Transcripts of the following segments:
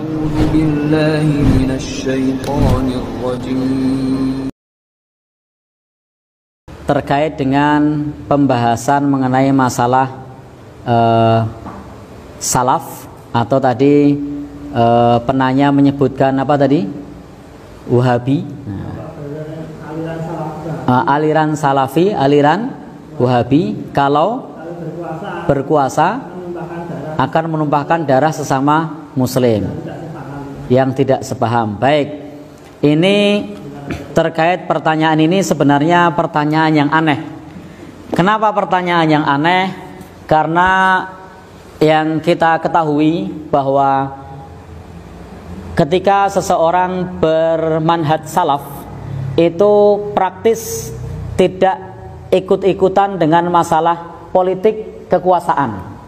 أعوذ بالله من الشيطان الرجيم. Terkait dengan pembahasan mengenai masalah salaf, atau tadi penanya menyebutkan apa tadi? Wahabi. Aliran salafi, aliran Wahabi kalau berkuasa akan menumpahkan darah sesama muslim yang tidak sepaham. Baik, ini terkait pertanyaan ini sebenarnya pertanyaan yang aneh. Kenapa pertanyaan yang aneh? Karena yang kita ketahui bahwa ketika seseorang bermanhaj salaf itu praktis tidak ikut-ikutan dengan masalah politik kekuasaan.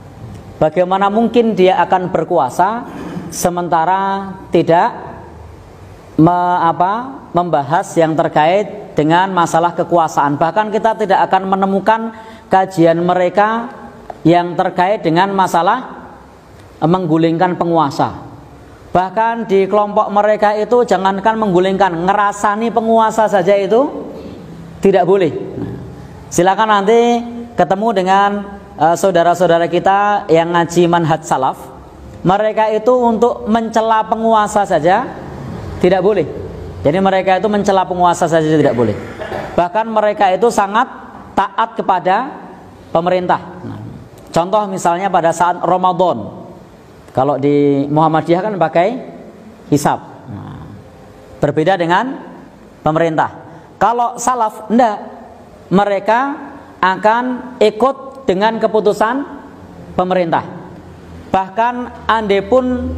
Bagaimana mungkin dia akan berkuasa sementara tidak membahas yang terkait dengan masalah kekuasaan. Bahkan kita tidak akan menemukan kajian mereka yang terkait dengan masalah menggulingkan penguasa. Bahkan di kelompok mereka itu jangankan menggulingkan, ngerasani penguasa saja itu tidak boleh. Silakan nanti ketemu dengan saudara-saudara kita yang ngaji manhaj salaf. Mereka itu untuk mencela penguasa saja tidak boleh. Jadi mereka itu mencela penguasa saja tidak boleh. Bahkan mereka itu sangat taat kepada pemerintah. Contoh misalnya pada saat Ramadan, kalau di Muhammadiyah kan pakai hisab, berbeda dengan pemerintah. Kalau salaf enggak, mereka akan ikut dengan keputusan pemerintah. Bahkan andai pun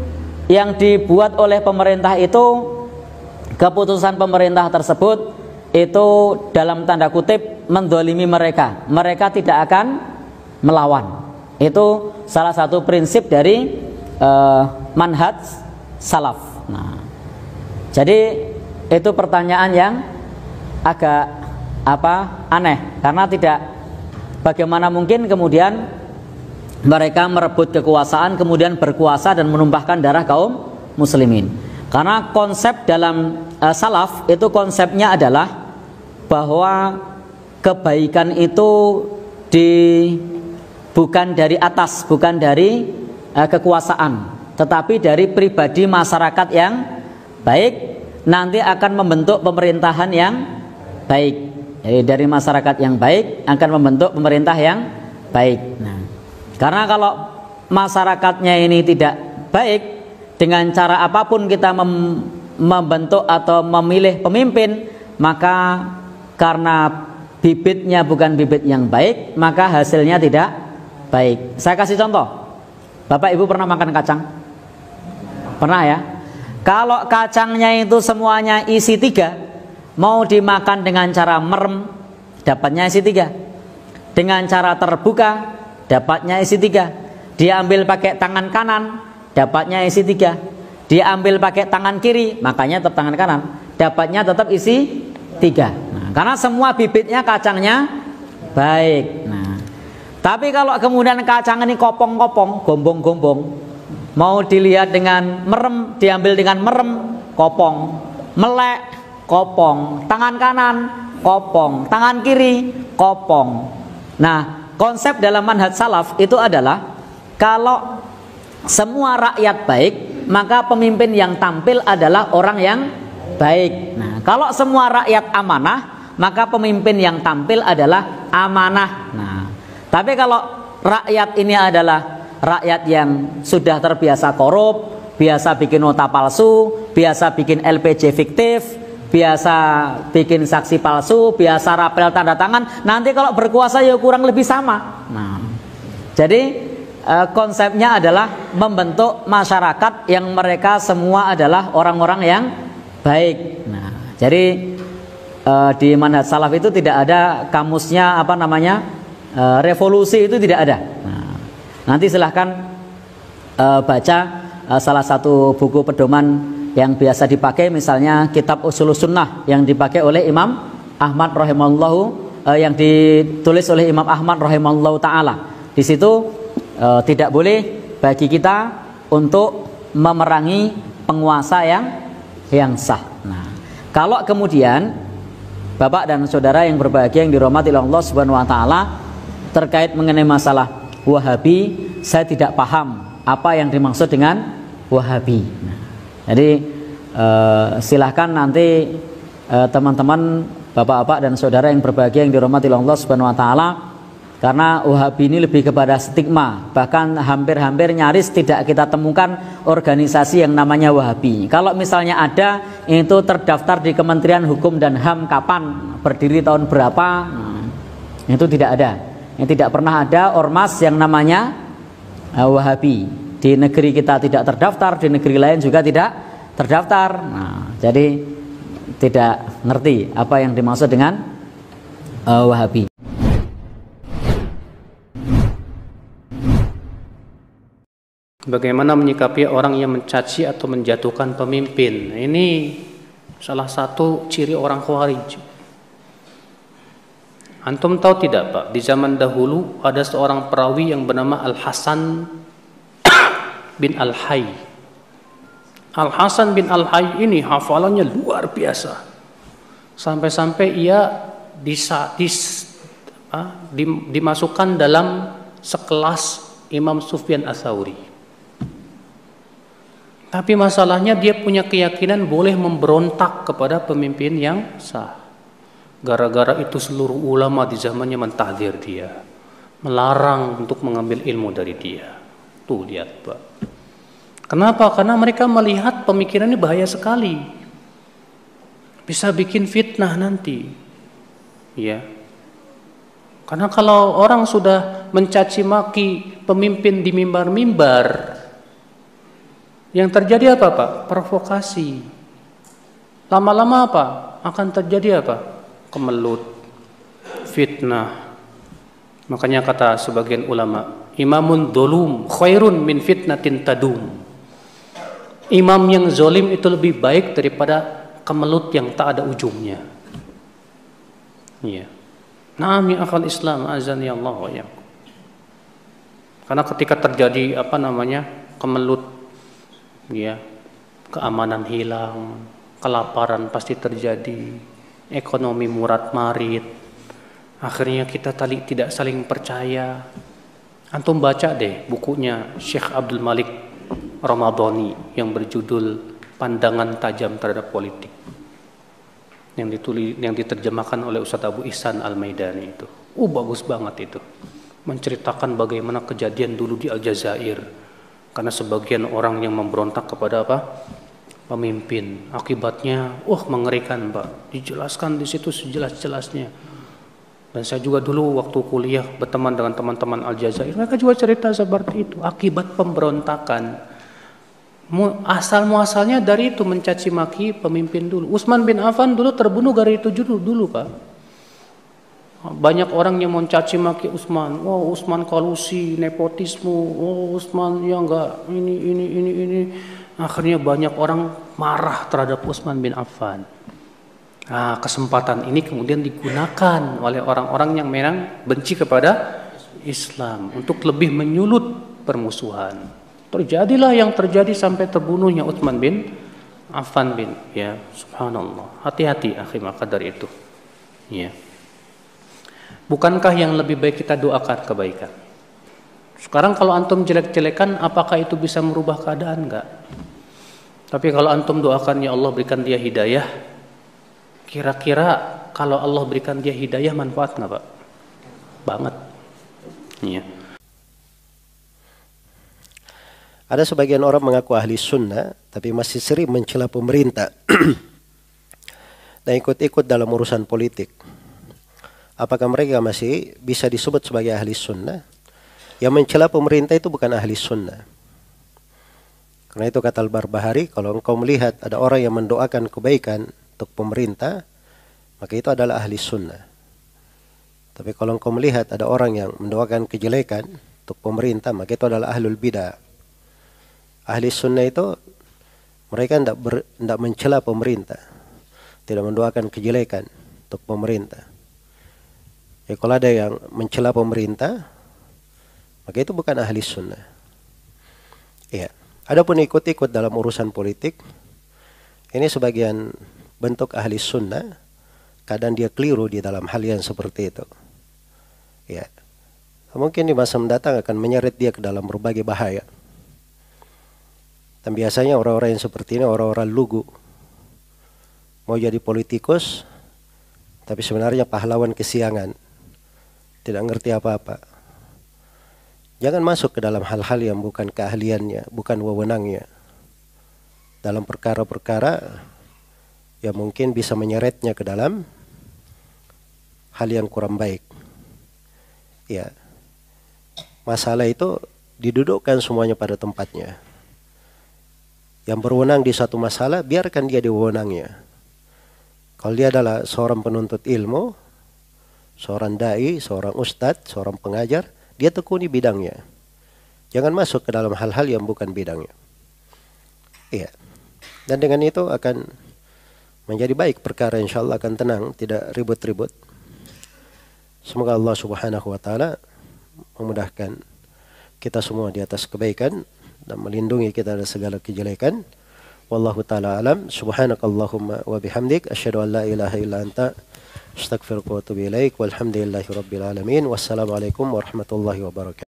yang dibuat oleh pemerintah itu, keputusan pemerintah tersebut itu dalam tanda kutip mendolimi mereka, mereka tidak akan melawan. Itu salah satu prinsip dari manhaj salaf. Nah, jadi itu pertanyaan yang agak aneh, karena tidak, bagaimana mungkin kemudian mereka merebut kekuasaan kemudian berkuasa dan menumpahkan darah kaum muslimin. Karena konsep dalam salaf itu konsepnya adalah bahwa kebaikan itu bukan dari atas, bukan dari kekuasaan, tetapi dari pribadi masyarakat yang baik nanti akan membentuk pemerintahan yang baik. Jadi dari masyarakat yang baik akan membentuk pemerintah yang baik. Nah, karena kalau masyarakatnya ini tidak baik, dengan cara apapun kita membentuk atau memilih pemimpin, maka karena bibitnya bukan bibit yang baik, maka hasilnya tidak baik. Saya kasih contoh. Bapak Ibu pernah makan kacang? Pernah ya? Kalau kacangnya itu semuanya isi 3, mau dimakan dengan cara merem, dapatnya isi 3. Dengan cara terbuka, dapatnya isi 3. Dia ambil pakai tangan kanan, dapatnya isi 3. Dia ambil pakai tangan kiri, makanya tetap tangan kanan, dapatnya tetap isi 3. Nah, karena semua bibitnya kacangnya baik. Nah, tapi kalau kemudian kacang ini kopong-kopong, gombong-gombong, mau dilihat dengan merem, diambil dengan merem, kopong, melek, kopong, tangan kanan, kopong, tangan kiri, kopong. Nah, konsep dalam manhaj salaf itu adalah kalau semua rakyat baik, maka pemimpin yang tampil adalah orang yang baik. Nah, kalau semua rakyat amanah, maka pemimpin yang tampil adalah amanah. Nah, tapi kalau rakyat ini adalah rakyat yang sudah terbiasa korup, biasa bikin nota palsu, biasa bikin LPG fiktif, biasa bikin saksi palsu, biasa rapel tanda tangan, nanti kalau berkuasa ya kurang lebih sama. Nah, jadi konsepnya adalah membentuk masyarakat yang mereka semua adalah orang-orang yang baik. Nah, jadi di manhaj salaf itu tidak ada kamusnya revolusi, itu tidak ada. Nah, nanti silahkan baca salah satu buku pedoman yang biasa dipakai, misalnya kitab Ushulus Sunnah yang dipakai oleh Imam Ahmad rahimallahu, yang ditulis oleh Imam Ahmad rahimallahu taala. Di situ tidak boleh bagi kita untuk memerangi penguasa yang sah. Nah, kalau kemudian Bapak dan saudara yang berbahagia yang dirahmati Allah Subhanahu wa taala, terkait mengenai masalah Wahabi, saya tidak paham apa yang dimaksud dengan Wahabi. Nah, jadi silahkan nanti teman-teman, bapak-bapak dan saudara yang berbahagia yang dirahmati Allah Subhanahu wa taala, karena Wahabi ini lebih kepada stigma, bahkan hampir-hampir nyaris tidak kita temukan organisasi yang namanya Wahabi. Kalau misalnya ada, itu terdaftar di Kementerian Hukum dan HAM kapan, berdiri tahun berapa, itu tidak ada. Yang tidak pernah ada ormas yang namanya Wahabi. Di negeri kita tidak terdaftar, di negeri lain juga tidak terdaftar. Nah, jadi tidak ngerti apa yang dimaksud dengan Wahabi. Bagaimana menyikapi orang yang mencaci atau menjatuhkan pemimpin? Ini salah satu ciri orang Khawarij. Antum tahu tidak Pak, di zaman dahulu ada seorang perawi yang bernama Al-Hasan bin Al-Hayy. Al-Hasan bin Al-Hayy ini hafalannya luar biasa. Sampai-sampai ia dimasukkan dalam sekelas Imam Sufyan Ats-Tsauri. Tapi masalahnya dia punya keyakinan boleh memberontak kepada pemimpin yang sah. Gara-gara itu seluruh ulama di zamannya mentahdir dia, melarang untuk mengambil ilmu dari dia. Tuh lihat Pak. Kenapa? Karena mereka melihat pemikiran ini bahaya sekali. Bisa bikin fitnah nanti. Ya. Karena kalau orang sudah mencaci maki pemimpin di mimbar-mimbar, yang terjadi apa Pak? Provokasi. Lama-lama apa? Akan terjadi apa? Kemelut, fitnah. Makanya kata sebagian ulama, imamun dolum khairun min fitnatin tadum. Imam yang zolim itu lebih baik daripada kemelut yang tak ada ujungnya. Iya. Naam ya akhal Islam, azani Allah wa iyyakum. Karena ketika terjadi kemelut, ya, keamanan hilang, kelaparan pasti terjadi, ekonomi murat marit, akhirnya kita tidak saling percaya. Antum baca deh bukunya Syekh Abdul Malik Ramadhani yang berjudul Pandangan Tajam Terhadap Politik, yang diterjemahkan oleh Ustadz Abu Ihsan Al-Maidani itu. Bagus banget itu, menceritakan bagaimana kejadian dulu di Aljazair. Karena sebagian orang yang memberontak kepada pemimpin, akibatnya mengerikan Pak. Dijelaskan di situ sejelas-jelasnya. Dan saya juga dulu waktu kuliah berteman dengan teman-teman Aljazair, mereka juga cerita seperti itu. Akibat pemberontakan, asal muasalnya dari itu, mencaci maki pemimpin dulu. Utsman bin Affan dulu terbunuh dari itu dulu Pak. Banyak orang yang mencaci maki Utsman. Utsman kolusi, nepotisme. Utsman ya enggak ini. Akhirnya banyak orang marah terhadap Utsman bin Affan. Nah, kesempatan ini kemudian digunakan oleh orang-orang yang memang benci kepada Islam untuk lebih menyulut permusuhan. Terjadilah yang terjadi sampai terbunuhnya Utsman bin Affan ya subhanallah. Hati-hati akhi maka dari itu. Ya. Bukankah yang lebih baik kita doakan kebaikan? Sekarang kalau antum jelek-jelekan, apakah itu bisa merubah keadaan? Enggak. Tapi kalau antum doakan, ya Allah berikan dia hidayah, kira-kira kalau Allah berikan dia hidayah manfaat enggak Pak? Banget. Iya. Ada sebagian orang mengaku ahli sunnah, tapi masih sering mencela pemerintah dan ikut-ikut dalam urusan politik. Apakah mereka masih bisa disebut sebagai ahli sunnah? Yang mencela pemerintah itu bukan ahli sunnah. Karena itu kata Al-Barbahari, kalau engkau melihat ada orang yang mendoakan kebaikan untuk pemerintah, maka itu adalah ahli sunnah. Tapi kalau engkau melihat ada orang yang mendoakan kejelekan untuk pemerintah, maka itu adalah ahlul bidah. Ahli sunnah itu mereka tidak mencela pemerintah, tidak mendoakan kejelekan untuk pemerintah. Ya, kalau ada yang mencela pemerintah, maka itu bukan ahli sunnah. Ya, Adapun ikut-ikut dalam urusan politik, ini sebagian bentuk ahli sunnah, kadang dia keliru di dalam hal yang seperti itu. Ya, mungkin di masa mendatang akan menyeret dia ke dalam berbagai bahaya. Dan biasanya orang-orang yang seperti ini orang-orang lugu, mau jadi politikus, tapi sebenarnya pahlawan kesiangan, tidak ngerti apa-apa. Jangan masuk ke dalam hal-hal yang bukan keahliannya, bukan wewenangnya. Dalam perkara-perkara yang mungkin bisa menyeretnya ke dalam hal yang kurang baik. Ya, masalah itu didudukkan semuanya pada tempatnya. Yang berwenang di satu masalah, biarkan dia diwenangnya. Kalau dia adalah seorang penuntut ilmu, seorang dai, seorang ustadz, seorang pengajar, dia tekuni bidangnya. Jangan masuk ke dalam hal-hal yang bukan bidangnya. Iya. Dan dengan itu akan menjadi baik perkara, insya Allah akan tenang, tidak ribut-ribut. Semoga Allah Subhanahu wa Ta'ala memudahkan kita semua di atas kebaikan dan melindungi kita dari segala kejelekan. Wallahu ta'ala alam. Subhanakallahumma wa bihamdik asyhadu an la ilaha illa anta astaghfiruka wa atubu ilaik. Walhamdulillahi rabbil alamin. Wassalamualaikum warahmatullahi wabarakatuh.